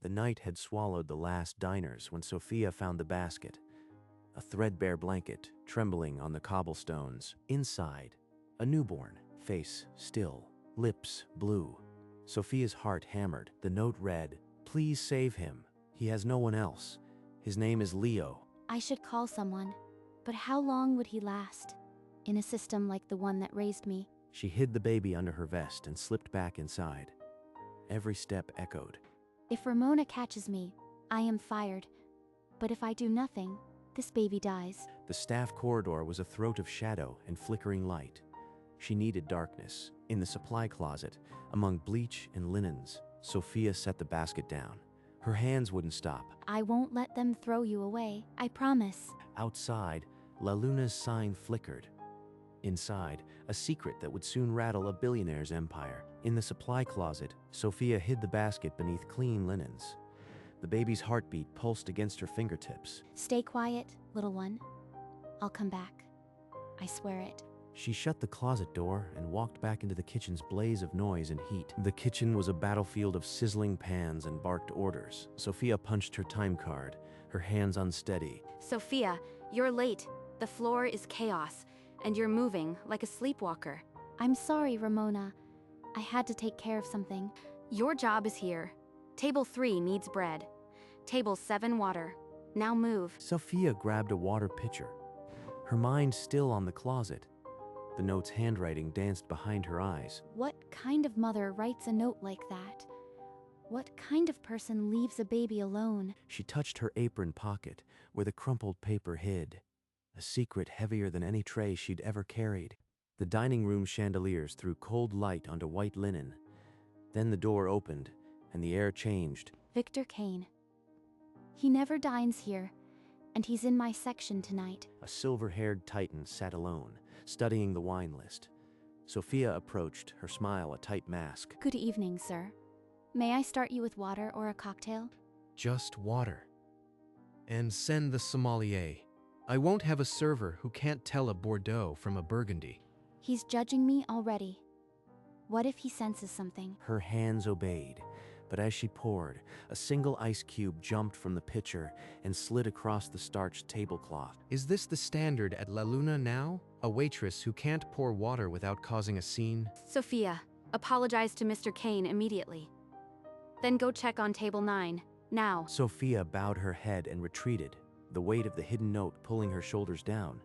The night had swallowed the last diners when Sophia found the basket. A threadbare blanket trembling on the cobblestones. Inside, a newborn, face still, lips blue. Sophia's heart hammered. The note read, "Please save him. He has no one else. His name is Leo." I should call someone. But how long would he last? In a system like the one that raised me. She hid the baby under her vest and slipped back inside. Every step echoed. If Ramona catches me, I am fired. But if I do nothing, this baby dies. The staff corridor was a throat of shadow and flickering light. She needed darkness. In the supply closet, among bleach and linens, Sophia set the basket down. Her hands wouldn't stop. I won't let them throw you away, I promise. Outside, La Luna's sign flickered. Inside, a secret that would soon rattle a billionaire's empire. In the supply closet, Sophia hid the basket beneath clean linens. The baby's heartbeat pulsed against her fingertips. Stay quiet, little one. I'll come back. I swear it. She shut the closet door and walked back into the kitchen's blaze of noise and heat. The kitchen was a battlefield of sizzling pans and barked orders. Sophia punched her time card, her hands unsteady. Sophia, you're late. The floor is chaos, and you're moving like a sleepwalker. I'm sorry, Ramona. I had to take care of something. Your job is here. Table 3 needs bread. Table 7 water. Now move. Sophia grabbed a water pitcher, her mind still on the closet. The note's handwriting danced behind her eyes. What kind of mother writes a note like that? What kind of person leaves a baby alone? She touched her apron pocket, where the crumpled paper hid. A secret heavier than any tray she'd ever carried. The dining room chandeliers threw cold light onto white linen. Then the door opened, and the air changed. Victor Kane. He never dines here, and he's in my section tonight. A silver-haired titan sat alone, studying the wine list. Sophia approached, her smile a tight mask. Good evening, sir. May I start you with water or a cocktail? Just water. And send the sommelier. I won't have a server who can't tell a Bordeaux from a Burgundy. He's judging me already. What if he senses something? Her hands obeyed, but as she poured, a single ice cube jumped from the pitcher and slid across the starched tablecloth. Is this the standard at La Luna now? A waitress who can't pour water without causing a scene? Sophia, apologize to Mr. Kane immediately. Then go check on table 9, now. Sophia bowed her head and retreated, the weight of the hidden note pulling her shoulders down.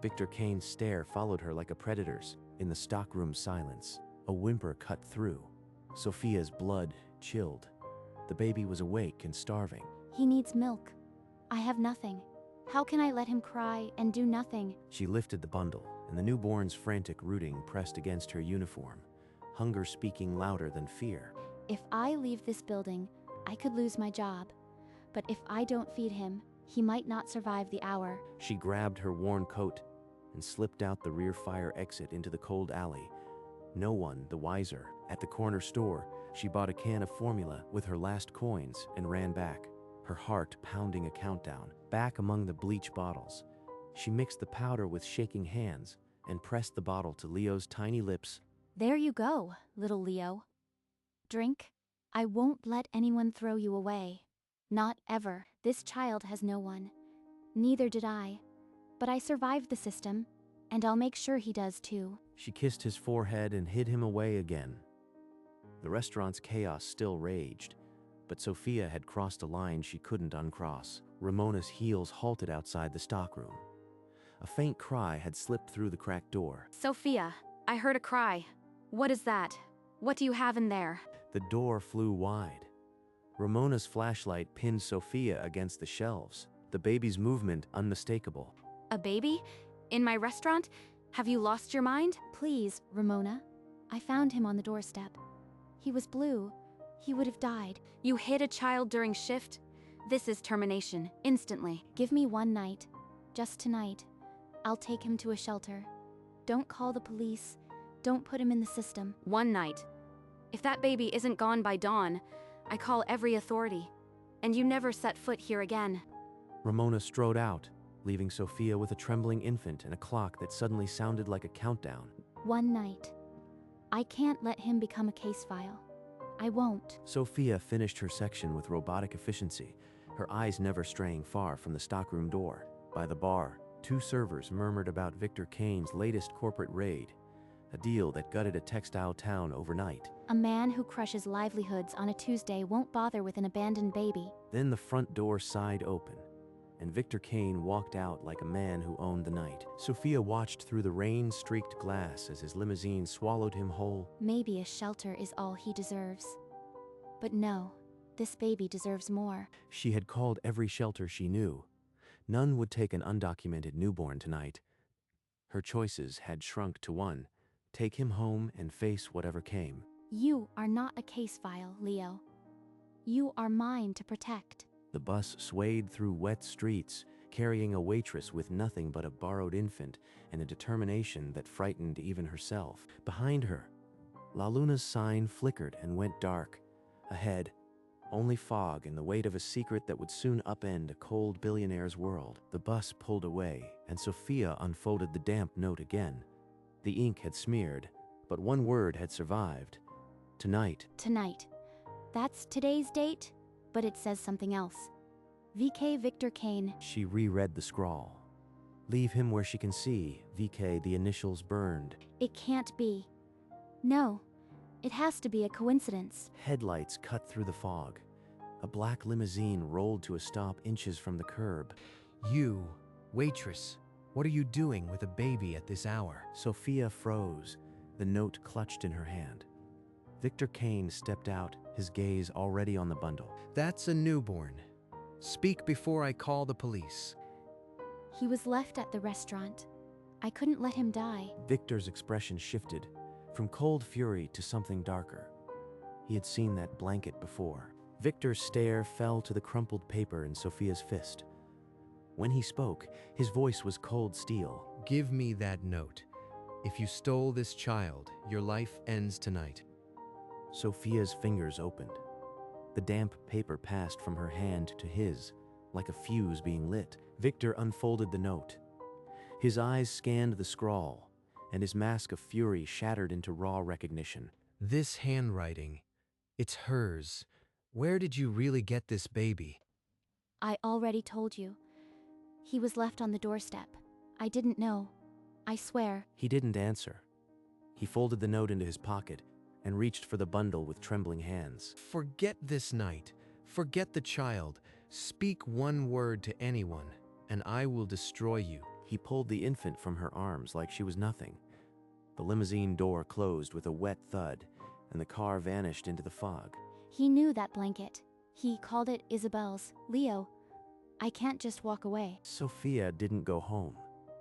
Victor Kane's stare followed her like a predator's. In the stockroom silence, a whimper cut through. Sophia's blood chilled. The baby was awake and starving. He needs milk. I have nothing. How can I let him cry and do nothing? She lifted the bundle, and the newborn's frantic rooting pressed against her uniform, hunger speaking louder than fear. If I leave this building, I could lose my job. But if I don't feed him, he might not survive the hour. She grabbed her worn coat and slipped out the rear fire exit into the cold alley. No one the wiser. At the corner store, she bought a can of formula with her last coins and ran back, her heart pounding a countdown. Back among the bleach bottles, she mixed the powder with shaking hands and pressed the bottle to Leo's tiny lips. There you go, little Leo. Drink. I won't let anyone throw you away. Not ever. This child has no one. Neither did I. But I survived the system, and I'll make sure he does too. She kissed his forehead and hid him away again. The restaurant's chaos still raged, but Sophia had crossed a line she couldn't uncross. Ramona's heels halted outside the stockroom. A faint cry had slipped through the cracked door. Sophia, I heard a cry. What is that? What do you have in there? The door flew wide. Ramona's flashlight pinned Sophia against the shelves, the baby's movement unmistakable. A baby? In my restaurant? Have you lost your mind? Please, Ramona. I found him on the doorstep. He was blue. He would have died. You hid a child during shift? This is termination, instantly. Give me one night. Just tonight. I'll take him to a shelter. Don't call the police. Don't put him in the system. One night. If that baby isn't gone by dawn, I call every authority. And you never set foot here again. Ramona strode out, leaving Sophia with a trembling infant and a clock that suddenly sounded like a countdown. One night. I can't let him become a case file. I won't. Sophia finished her section with robotic efficiency, her eyes never straying far from the stockroom door. By the bar, two servers murmured about Victor Kane's latest corporate raid, a deal that gutted a textile town overnight. A man who crushes livelihoods on a Tuesday won't bother with an abandoned baby. Then the front door sighed open, and Victor Kane walked out like a man who owned the night. Sophia watched through the rain-streaked glass as his limousine swallowed him whole. Maybe a shelter is all he deserves. But no, this baby deserves more. She had called every shelter she knew. None would take an undocumented newborn tonight. Her choices had shrunk to one: take him home and face whatever came. You are not a case file, Leo. You are mine to protect. The bus swayed through wet streets, carrying a waitress with nothing but a borrowed infant and a determination that frightened even herself. Behind her, La Luna's sign flickered and went dark. Ahead, only fog and the weight of a secret that would soon upend a cold billionaire's world. The bus pulled away, and Sophia unfolded the damp note again. The ink had smeared, but one word had survived. Tonight. Tonight. That's today's date, but it says something else. VK Victor Kane. She reread the scrawl. Leave him where she can see. VK, the initials burned. It can't be. No, it has to be a coincidence. Headlights cut through the fog. A black limousine rolled to a stop inches from the curb. You, waitress, what are you doing with a baby at this hour? Sophia froze, the note clutched in her hand. Victor Kane stepped out, his gaze already on the bundle. That's a newborn. Speak before I call the police. He was left at the restaurant. I couldn't let him die. Victor's expression shifted, from cold fury to something darker. He had seen that blanket before. Victor's stare fell to the crumpled paper in Sophia's fist. When he spoke, his voice was cold steel. Give me that note. If you stole this child, your life ends tonight. Sophia's fingers opened. The damp paper passed from her hand to his, like a fuse being lit. Victor unfolded the note. His eyes scanned the scrawl, and his mask of fury shattered into raw recognition. This handwriting, it's hers. Where did you really get this baby? I already told you. He was left on the doorstep. I didn't know. I swear. He didn't answer. He folded the note into his pocket and reached for the bundle with trembling hands. Forget this night. Forget the child. Speak one word to anyone, and I will destroy you. He pulled the infant from her arms like she was nothing. The limousine door closed with a wet thud, and the car vanished into the fog. He knew that blanket. He called it Isabel's. Leo, I can't just walk away. Sophia didn't go home.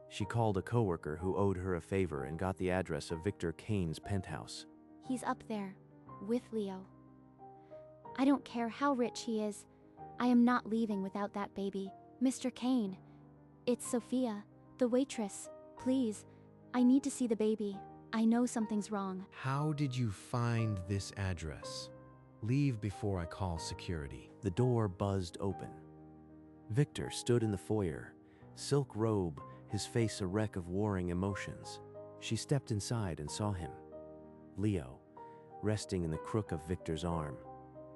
She called a coworker who owed her a favor and got the address of Victor Kane's penthouse. He's up there, with Leo. I don't care how rich he is. I am not leaving without that baby. Mr. Kane. It's Sophia, the waitress. Please, I need to see the baby. I know something's wrong. How did you find this address? Leave before I call security. The door buzzed open. Victor stood in the foyer, silk robe, his face a wreck of warring emotions. She stepped inside and saw him. Leo, resting in the crook of Victor's arm,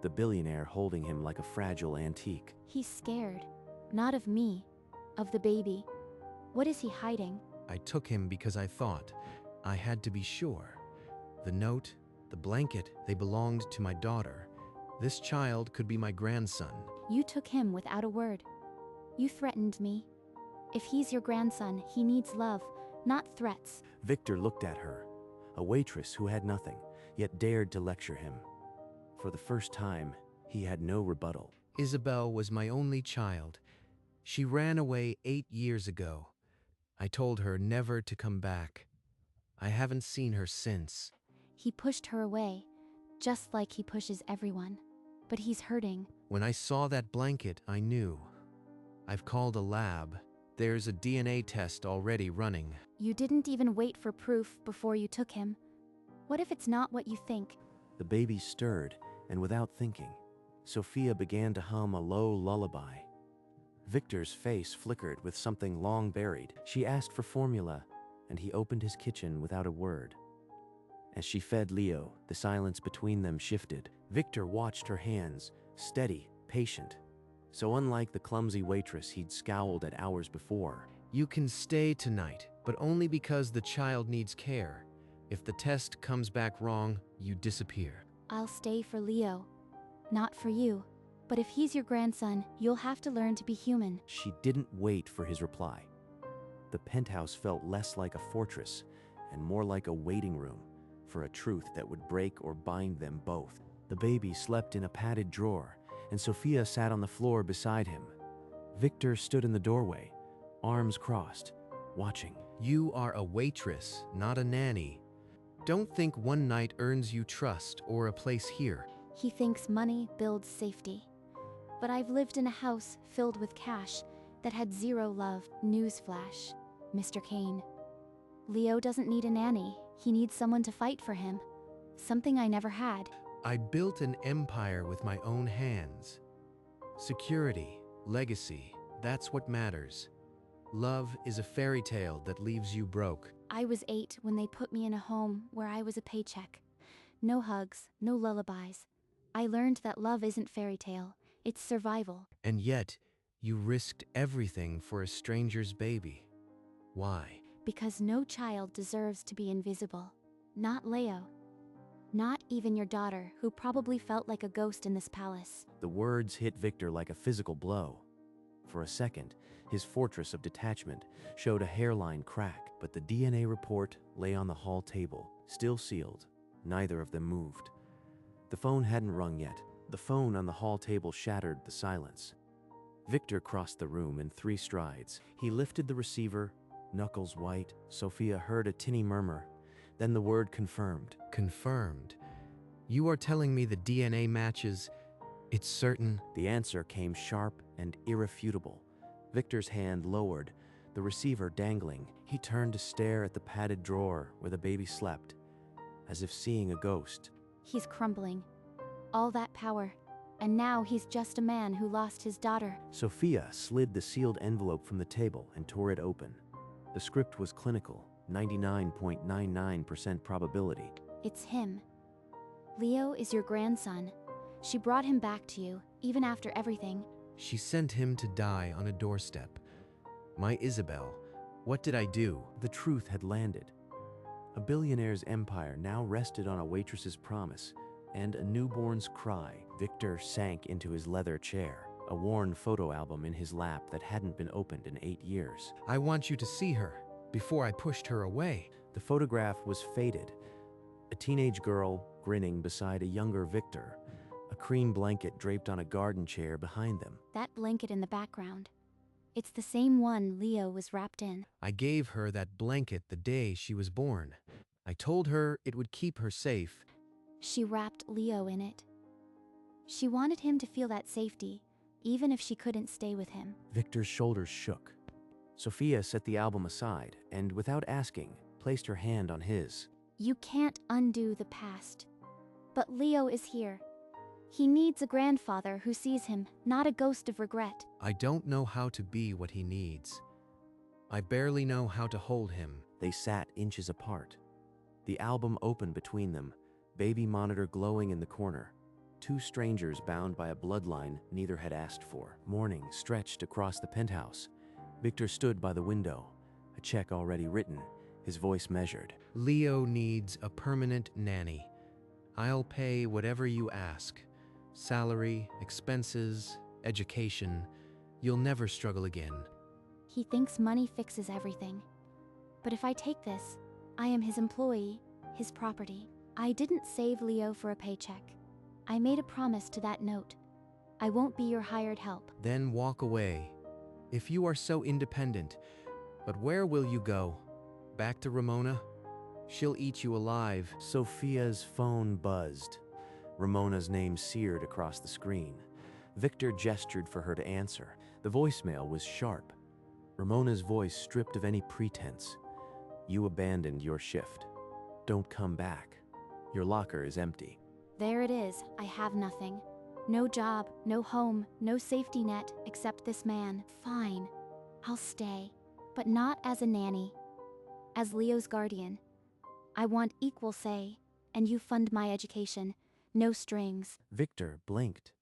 the billionaire holding him like a fragile antique. He's scared. Not of me, of the baby. What is he hiding? I took him because I thought I had to be sure. The note, the blanket, they belonged to my daughter. This child could be my grandson. You took him without a word. You threatened me. If he's your grandson, he needs love, not threats. Victor looked at her, a waitress who had nothing, yet dared to lecture him. For the first time, he had no rebuttal. Isabel was my only child. She ran away 8 years ago. I told her never to come back. I haven't seen her since. He pushed her away, just like he pushes everyone. But he's hurting. When I saw that blanket, I knew. I've called a lab. There's a DNA test already running. You didn't even wait for proof before you took him. What if it's not what you think? The baby stirred, and without thinking, Sophia began to hum a low lullaby. Victor's face flickered with something long buried. She asked for formula, and he opened his kitchen without a word. As she fed Leo, the silence between them shifted. Victor watched her hands, steady, patient. So unlike the clumsy waitress he'd scowled at hours before. You can stay tonight, but only because the child needs care. If the test comes back wrong, you disappear. I'll stay for Leo. Not for you. But if he's your grandson, you'll have to learn to be human. She didn't wait for his reply. The penthouse felt less like a fortress and more like a waiting room for a truth that would break or bind them both. The baby slept in a padded drawer, and Sophia sat on the floor beside him. Victor stood in the doorway, arms crossed, watching. You are a waitress, not a nanny. Don't think one night earns you trust or a place here. He thinks money builds safety. But I've lived in a house filled with cash that had zero love. Newsflash, Mr. Kane. Leo doesn't need a nanny. He needs someone to fight for him. Something I never had. I built an empire with my own hands. Security, legacy, that's what matters. Love is a fairy tale that leaves you broke. I was 8 when they put me in a home where I was a paycheck. No hugs, no lullabies. I learned that love isn't fairy tale. It's survival. And yet, you risked everything for a stranger's baby. Why? Because no child deserves to be invisible. Not Leo. Not even your daughter, who probably felt like a ghost in this palace. The words hit Victor like a physical blow. For a second, his fortress of detachment showed a hairline crack, but the DNA report lay on the hall table, still sealed. Neither of them moved. The phone hadn't rung yet. The phone on the hall table shattered the silence. Victor crossed the room in 3 strides. He lifted the receiver, knuckles white. Sophia heard a tinny murmur. Then the word confirmed. Confirmed. You are telling me the DNA matches. It's certain. The answer came sharp and irrefutable. Victor's hand lowered, the receiver dangling. He turned to stare at the padded drawer where the baby slept, as if seeing a ghost. He's crumbling. All that power. And now he's just a man who lost his daughter. Sophia slid the sealed envelope from the table and tore it open. The script was clinical, 99.99% probability. It's him. Leo is your grandson. She brought him back to you, even after everything. She sent him to die on a doorstep. My Isabel, what did I do? The truth had landed. A billionaire's empire now rested on a waitress's promise and a newborn's cry. Victor sank into his leather chair, a worn photo album in his lap that hadn't been opened in 8 years. I want you to see her before I pushed her away. The photograph was faded. A teenage girl grinning beside a younger Victor, a cream blanket draped on a garden chair behind them. That blanket in the background. It's the same one Leo was wrapped in. I gave her that blanket the day she was born. I told her it would keep her safe. She wrapped Leo in it. She wanted him to feel that safety, even if she couldn't stay with him. Victor's shoulders shook. Sophia set the album aside and, without asking, placed her hand on his. You can't undo the past. But Leo is here. He needs a grandfather who sees him, not a ghost of regret. I don't know how to be what he needs. I barely know how to hold him. They sat inches apart. The album opened between them, baby monitor glowing in the corner. 2 strangers bound by a bloodline neither had asked for. Morning stretched across the penthouse. Victor stood by the window, a check already written, his voice measured. Leo needs a permanent nanny. I'll pay whatever you ask. Salary, expenses, education. You'll never struggle again. He thinks money fixes everything. But if I take this, I am his employee, his property. I didn't save Leo for a paycheck. I made a promise to that note. I won't be your hired help. Then walk away. If you are so independent. But where will you go? Back to Ramona? She'll eat you alive. Sophia's phone buzzed. Ramona's name seared across the screen. Victor gestured for her to answer. The voicemail was sharp. Ramona's voice stripped of any pretense. You abandoned your shift. Don't come back. Your locker is empty. There it is. I have nothing. No job, no home, no safety net, except this man. Fine. I'll stay. But not as a nanny. As Leo's guardian. I want equal say, and you fund my education. No strings. Victor blinked.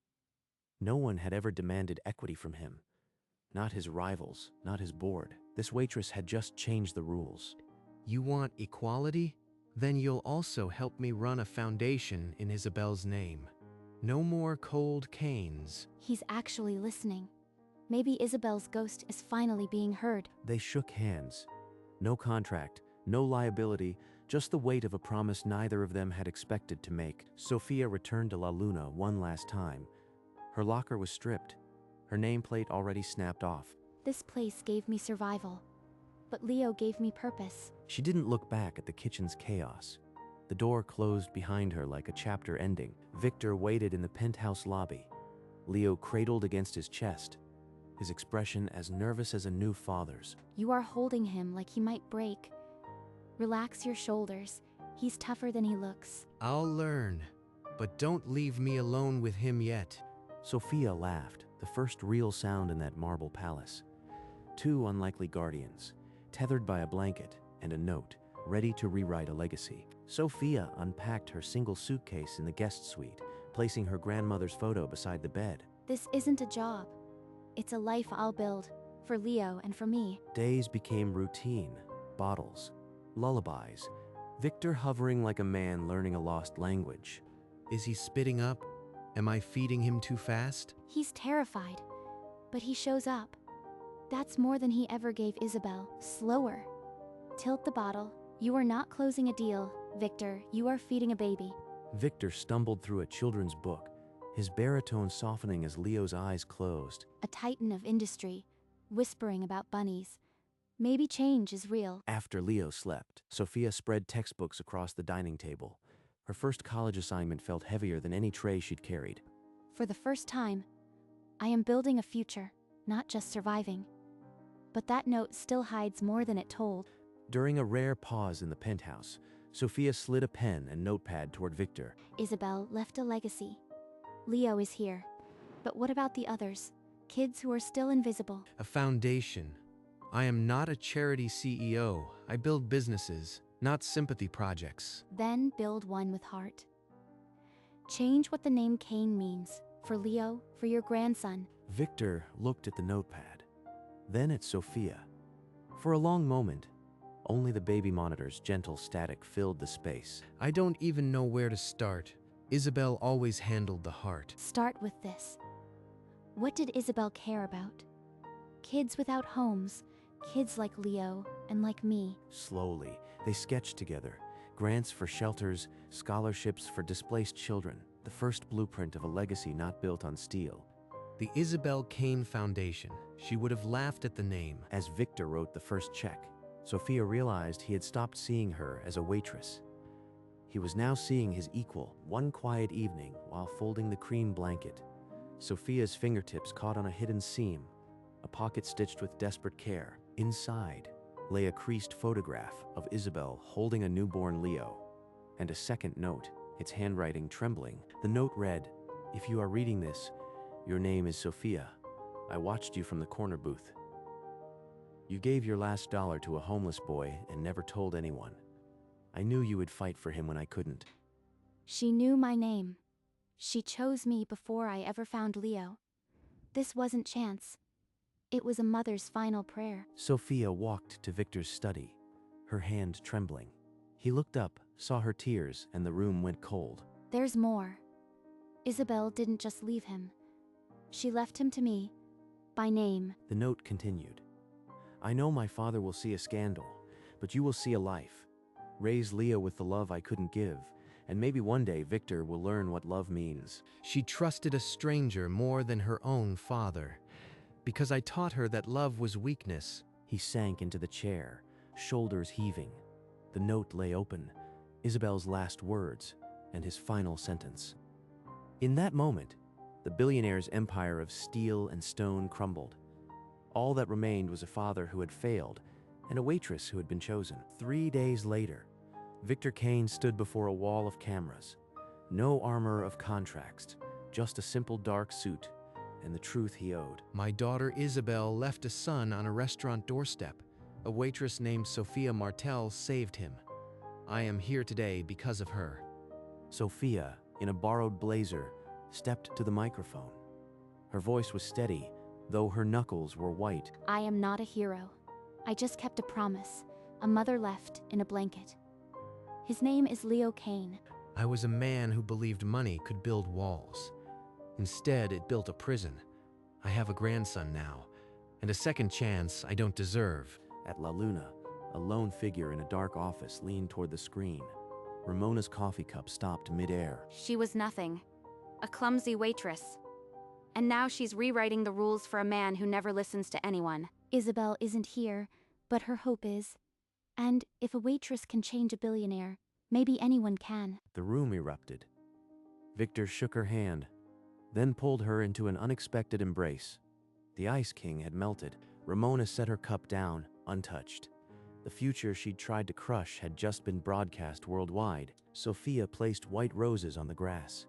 No one had ever demanded equity from him. Not his rivals, not his board. This waitress had just changed the rules. You want equality? Then you'll also help me run a foundation in Isabel's name. No more cold canes. He's actually listening. Maybe Isabel's ghost is finally being heard. They shook hands. No contract, no liability, just the weight of a promise neither of them had expected to make. Sophia returned to La Luna one last time. Her locker was stripped, her nameplate already snapped off. This place gave me survival, but Leo gave me purpose. She didn't look back at the kitchen's chaos. The door closed behind her like a chapter ending. Victor waited in the penthouse lobby, Leo cradled against his chest, his expression as nervous as a new father's. You are holding him like he might break. Relax your shoulders. He's tougher than he looks. I'll learn, but don't leave me alone with him yet. Sophia laughed, the first real sound in that marble palace. Two unlikely guardians, tethered by a blanket and a note, ready to rewrite a legacy. Sophia unpacked her single suitcase in the guest suite, placing her grandmother's photo beside the bed. This isn't a job. It's a life I'll build, for Leo and for me. Days became routine, bottles, lullabies, Victor hovering like a man learning a lost language. Is he spitting up? Am I feeding him too fast? He's terrified, but he shows up. That's more than he ever gave Isabel. Slower. Tilt the bottle. You are not closing a deal, Victor. You are feeding a baby. Victor stumbled through a children's book, his baritone softening as Leo's eyes closed. A titan of industry, whispering about bunnies. Maybe change is real. After Leo slept, Sophia spread textbooks across the dining table. Her first college assignment felt heavier than any tray she'd carried. For the first time, I am building a future, not just surviving. But that note still hides more than it told. During a rare pause in the penthouse, Sophia slid a pen and notepad toward Victor. Isabel left a legacy. Leo is here. But what about the others? Kids who are still invisible. A foundation. I am not a charity CEO. I build businesses, not sympathy projects. Then build one with heart. Change what the name Cain means. For Leo, for your grandson. Victor looked at the notepad, then at Sophia. For a long moment, only the baby monitor's gentle static filled the space. I don't even know where to start. Isabel always handled the heart. Start with this. What did Isabel care about? Kids without homes, kids like Leo and like me. Slowly, they sketched together. Grants for shelters, scholarships for displaced children. The first blueprint of a legacy not built on steel. The Isabel Cain Foundation. She would have laughed at the name. As Victor wrote the first check, Sophia realized he had stopped seeing her as a waitress. He was now seeing his equal. One quiet evening, while folding the cream blanket, Sophia's fingertips caught on a hidden seam, a pocket stitched with desperate care. Inside lay a creased photograph of Isabel holding a newborn Leo, and a second note, its handwriting trembling. The note read, "If you are reading this, your name is Sophia. I watched you from the corner booth. You gave your last dollar to a homeless boy and never told anyone. I knew you would fight for him when I couldn't." She knew my name. She chose me before I ever found Leo. This wasn't chance. It was a mother's final prayer. Sophia walked to Victor's study, her hand trembling. He looked up, saw her tears, and the room went cold. There's more. Isabel didn't just leave him. She left him to me, by name. The note continued. "I know my father will see a scandal, but you will see a life. Raise Leo with the love I couldn't give, and maybe one day Victor will learn what love means." She trusted a stranger more than her own father, because I taught her that love was weakness. He sank into the chair, shoulders heaving. The note lay open, Isabel's last words, and his final sentence. In that moment, the billionaire's empire of steel and stone crumbled. All that remained was a father who had failed, and a waitress who had been chosen. 3 days later, Victor Cain stood before a wall of cameras. No armor of contracts, just a simple dark suit, and the truth he owed. My daughter Isabel left a son on a restaurant doorstep. A waitress named Sophia Martel saved him. I am here today because of her. Sophia, in a borrowed blazer, stepped to the microphone. Her voice was steady, though her knuckles were white. I am not a hero. I just kept a promise, a mother left in a blanket. His name is Leo Kane. I was a man who believed money could build walls. Instead, it built a prison. I have a grandson now, and a second chance I don't deserve. At La Luna, a lone figure in a dark office leaned toward the screen. Ramona's coffee cup stopped midair. She was nothing. A clumsy waitress. And now she's rewriting the rules for a man who never listens to anyone. Isabel isn't here, but her hope is. And if a waitress can change a billionaire, maybe anyone can. The room erupted. Victor shook her hand, then pulled her into an unexpected embrace. The Ice King had melted. Ramona set her cup down, untouched. The future she'd tried to crush had just been broadcast worldwide. Sophia placed white roses on the grass.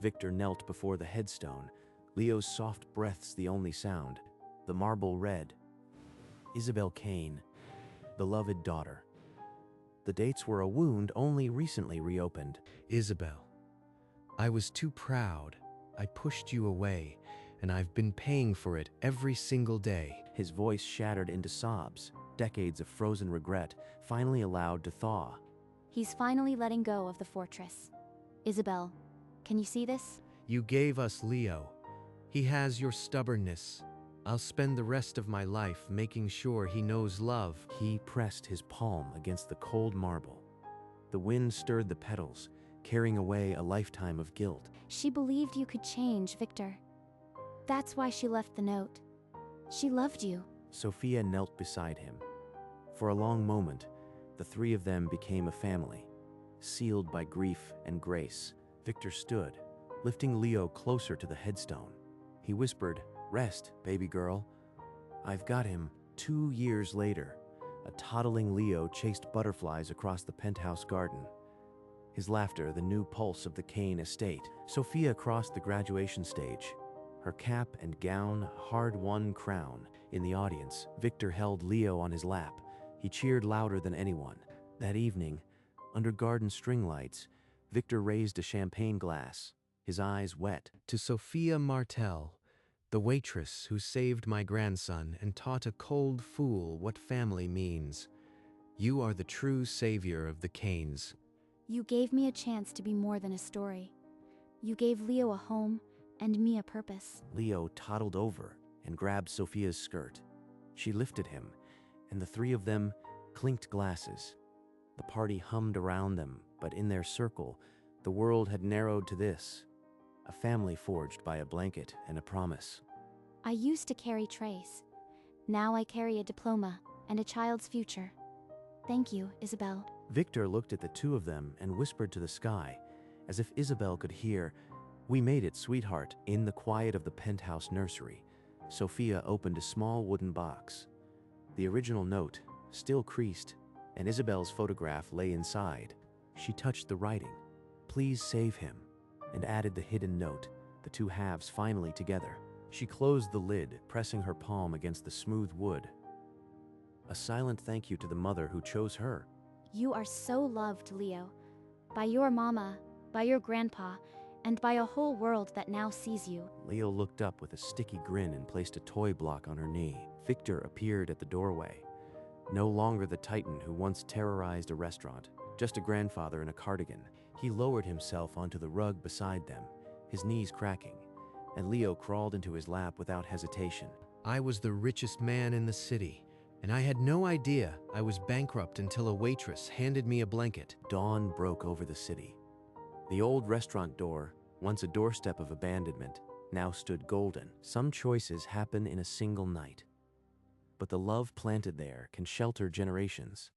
Victor knelt before the headstone, Leo's soft breaths the only sound. The marble read, Isabel Kane, beloved daughter. The dates were a wound only recently reopened. Isabel, I was too proud. I pushed you away, and I've been paying for it every single day. His voice shattered into sobs, decades of frozen regret, finally allowed to thaw. He's finally letting go of the fortress. Isabel, can you see this? You gave us Leo. He has your stubbornness. I'll spend the rest of my life making sure he knows love. He pressed his palm against the cold marble. The wind stirred the petals, carrying away a lifetime of guilt. She believed you could change, Victor. That's why she left the note. She loved you. Sophia knelt beside him. For a long moment, the three of them became a family, sealed by grief and grace. Victor stood, lifting Leo closer to the headstone. He whispered, Rest, baby girl. I've got him. 2 years later, a toddling Leo chased butterflies across the penthouse garden. His laughter, the new pulse of the Kane estate. Sophia crossed the graduation stage, her cap and gown a hard-won crown. In the audience, Victor held Leo on his lap. He cheered louder than anyone. That evening, under garden string lights, Victor raised a champagne glass, his eyes wet. To Sophia Martel, the waitress who saved my grandson and taught a cold fool what family means. You are the true savior of the Kanes. You gave me a chance to be more than a story. You gave Leo a home and me a purpose. Leo toddled over and grabbed Sophia's skirt. She lifted him, and the three of them clinked glasses. The party hummed around them, but in their circle, the world had narrowed to this: a family forged by a blanket and a promise. I used to carry trays. Now I carry a diploma and a child's future. Thank you, Isabel. Victor looked at the two of them and whispered to the sky, as if Isabel could hear, We made it, sweetheart. In the quiet of the penthouse nursery, Sophia opened a small wooden box. The original note, still creased, and Isabel's photograph lay inside. She touched the writing, Please save him, and added the hidden note, the two halves finally together. She closed the lid, pressing her palm against the smooth wood. A silent thank you to the mother who chose her. You are so loved, Leo. By your mama, by your grandpa, and by a whole world that now sees you. Leo looked up with a sticky grin and placed a toy block on her knee. Victor appeared at the doorway. No longer the titan who once terrorized a restaurant, just a grandfather in a cardigan. He lowered himself onto the rug beside them, his knees cracking, and Leo crawled into his lap without hesitation. I was the richest man in the city, and I had no idea I was bankrupt until a waitress handed me a blanket. Dawn broke over the city. The old restaurant door, once a doorstep of abandonment, now stood golden. Some choices happen in a single night, but the love planted there can shelter generations.